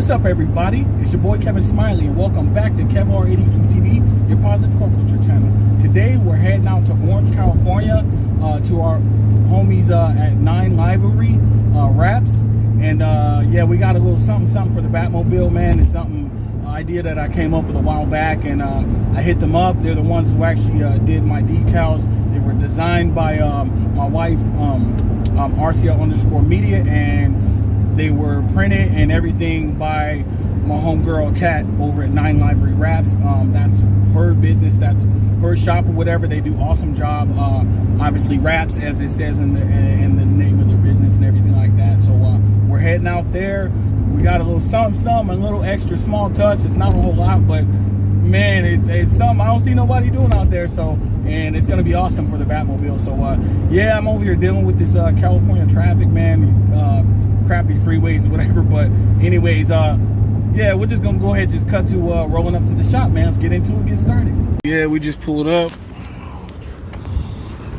What's up, everybody? It's your boy Kevin Smiley, and welcome back to KevR82 TV, your positive car culture channel. Today, we're heading out to Orange, California, to our homies at 9Livery wraps, and yeah, we got a little something for the Batmobile, man. It's something idea that I came up with a while back, and I hit them up. They're the ones who actually did my decals. They were designed by my wife, RCL_media, and they were printed and everything by my homegirl Kat over at 9Livery Wraps. That's her business, that's her shop or whatever. They do awesome job. Obviously wraps, as it says in the name of their business and everything like that. So we're heading out there. We got a little something, a little extra small touch. It's not a whole lot, but man, it's something I don't see nobody doing out there. So, and it's gonna be awesome for the Batmobile. So yeah, I'm over here dealing with this California traffic, man. These crappy freeways or whatever. But anyways, yeah, we're just gonna go ahead and just cut to rolling up to the shop, man. Let's get into it, get started. Yeah, we just pulled up.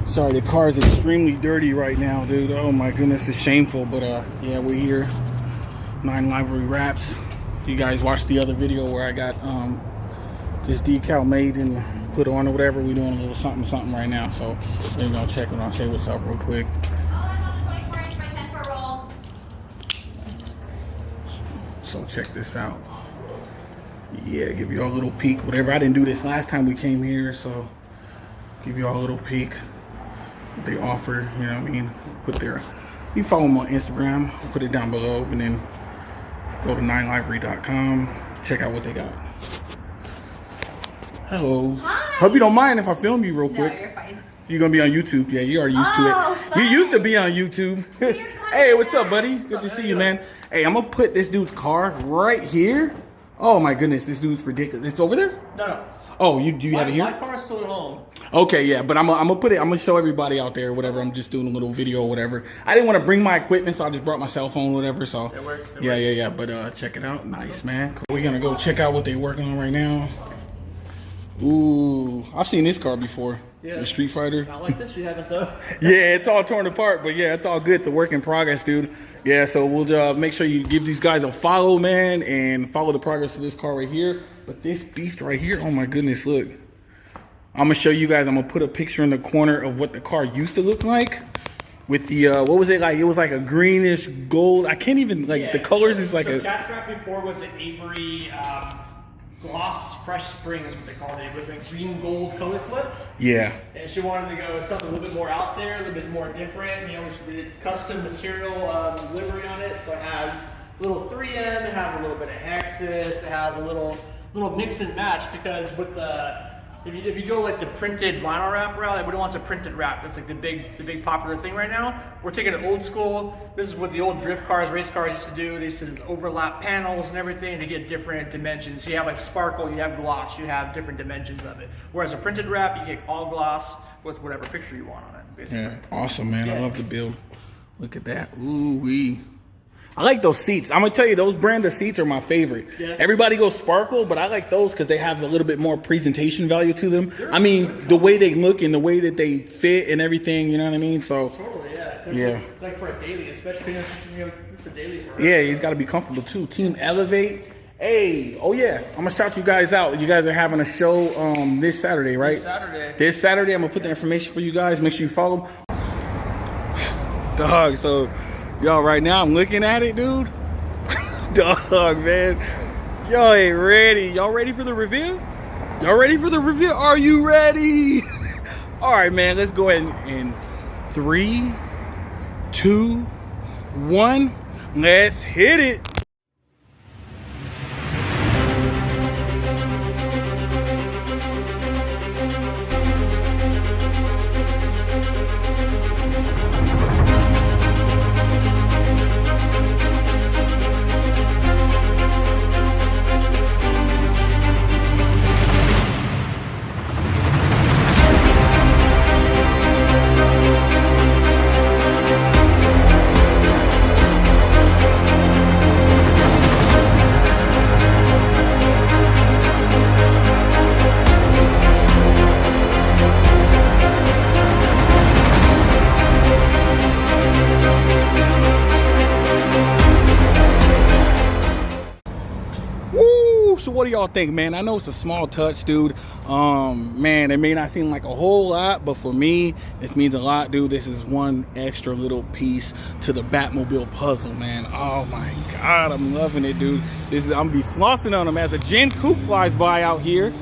Sorry, the car is extremely dirty right now, dude. Oh my goodness, it's shameful. But yeah, we're here. 9Livery Wraps. You guys watched the other video where I got this decal made and put on or whatever. We're doing a little something right now. So we're gonna check and I'll say what's up real quick. So check this out. Yeah, give you all a little peek, whatever. I didn't do this last time we came here, so give you all a little peek. What they offer, you know what I mean? Put their, you follow them on Instagram, put it down below, and then go to 9livery.com, check out what they got. Hello. Hi. Hope you don't mind if I film you real quick. No, you're fine. You're gonna be on YouTube. Yeah, you are used to it. Fine. You used to be on YouTube. Hey, what's up, buddy? Good to see you, man. Hey, I'm gonna put this dude's car right here. Oh my goodness, this dude's ridiculous. It's over there? No. Oh, do you have it here? My car's still at home. Okay, yeah, but I'm gonna put it. I'm gonna show everybody out there, whatever. I'm just doing a little video or whatever. I didn't want to bring my equipment, so I just brought my cell phone, whatever. So it works. Yeah. But check it out. Nice, man. Cool. We're gonna go check out what they're working on right now. Ooh, I've seen this car before. Yeah. The Street Fighter. Not like this, you haven't though. Yeah, it's all torn apart, but yeah, it's all good. It's a work in progress, dude. Yeah, so we'll make sure you give these guys a follow, man, and follow the progress of this car right here. But this beast right here, oh my goodness, look. I'm gonna show you guys. I'm gonna put a picture in the corner of what the car used to look like. With the what was it like? It was like a greenish gold. I can't even the colors is like a. Cat strap before was an Avery. Gloss Fresh Spring is what they called it. It was a green gold color flip. Yeah. And she wanted to go with something a little bit more out there, a little bit more different. You know, we did custom material livery on it. So it has a little 3M, it has a little bit of Hexus, it has a little mix and match, because with the if you go like the printed vinyl wrap route, everybody wants a printed wrap. That's like the big popular thing right now. We're taking it old school. This is what the old drift cars, race cars used to do. They used to overlap panels and everything to get different dimensions. So you have like sparkle, you have gloss, you have different dimensions of it. Whereas a printed wrap, you get all gloss with whatever picture you want on it, basically. Yeah, awesome, man. Yeah. I love the build. Look at that. Ooh wee. I like those seats. I'm gonna tell you, those brand of seats are my favorite. Yeah. Everybody goes sparkle, but I like those because they have a little bit more presentation value to them. I mean, the way they look and the way that they fit and everything, you know what I mean? So totally, yeah. Yeah. Like for a daily, especially it's a daily for us. Yeah, he's got to be comfortable too. Team Elevate. Hey, oh yeah, I'm gonna shout you guys out. You guys are having a show this Saturday, right? This Saturday, I'm gonna put the information for you guys. Make sure you follow. Dog, so. Y'all, right now I'm looking at it, dude. Dog, man. Y'all ain't ready. Y'all ready for the reveal? Y'all ready for the reveal? Are you ready? All right, man. Let's go ahead in 3, 2, 1. Let's hit it. what do y'all think, man? I know it's a small touch, dude. Man, it may not seem like a whole lot, but for me, this means a lot, dude. This is one extra little piece to the Batmobile puzzle, man. Oh my God, I'm loving it, dude. I'm gonna be flossing on them as a Gen Coupe flies by out here.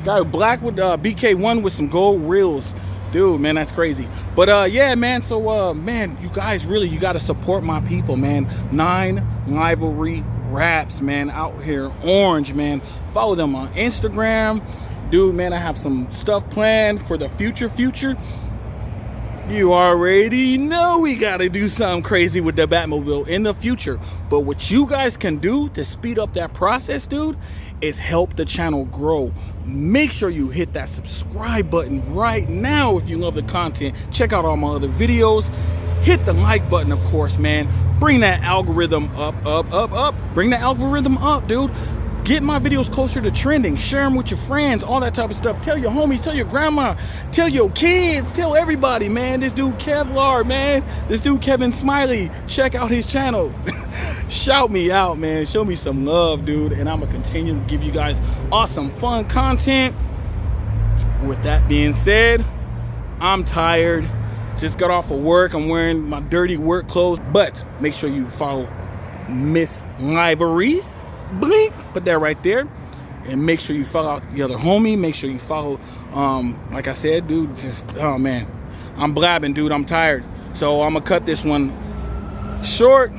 Got a black with BK1 with some gold reels. Dude, man, that's crazy. But yeah, man, so man, you guys really, you got to support my people, man. 9Livery Wraps, man, out here orange, man. Follow them on Instagram. Dude, man, I have some stuff planned for the future. You already know we got to do something crazy with the Batmobile in the future. But what you guys can do to speed up that process, dude, is help the channel grow. Make sure you hit that subscribe button right now if you love the content. Check out all my other videos. Hit the like button, of course, man. Bring that algorithm up. Bring the algorithm up, dude. Get my videos closer to trending. Share them with your friends, all that type of stuff. Tell your homies, tell your grandma, tell your kids, tell everybody, man. This dude Kevlar, man. This dude Kevin Smiley. Check out his channel. Shout me out, man. Show me some love, dude. And I'm going to continue to give you guys awesome, fun content. With that being said, I'm tired. Just got off of work. I'm wearing my dirty work clothes. But make sure you follow Miss Livery. Blink, put that right there, and make sure you follow out the other homie. Make sure you follow, like I said, dude, just, oh man, I'm blabbing, dude. I'm tired, so I'm gonna cut this one short,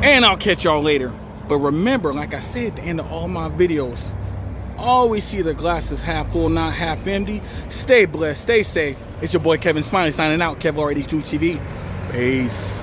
and I'll catch y'all later. But remember, like I said at the end of all my videos, always see the glasses half full, not half empty. Stay blessed, stay safe. It's your boy Kevin Smiley signing out. Kevlar 82 TV. Peace.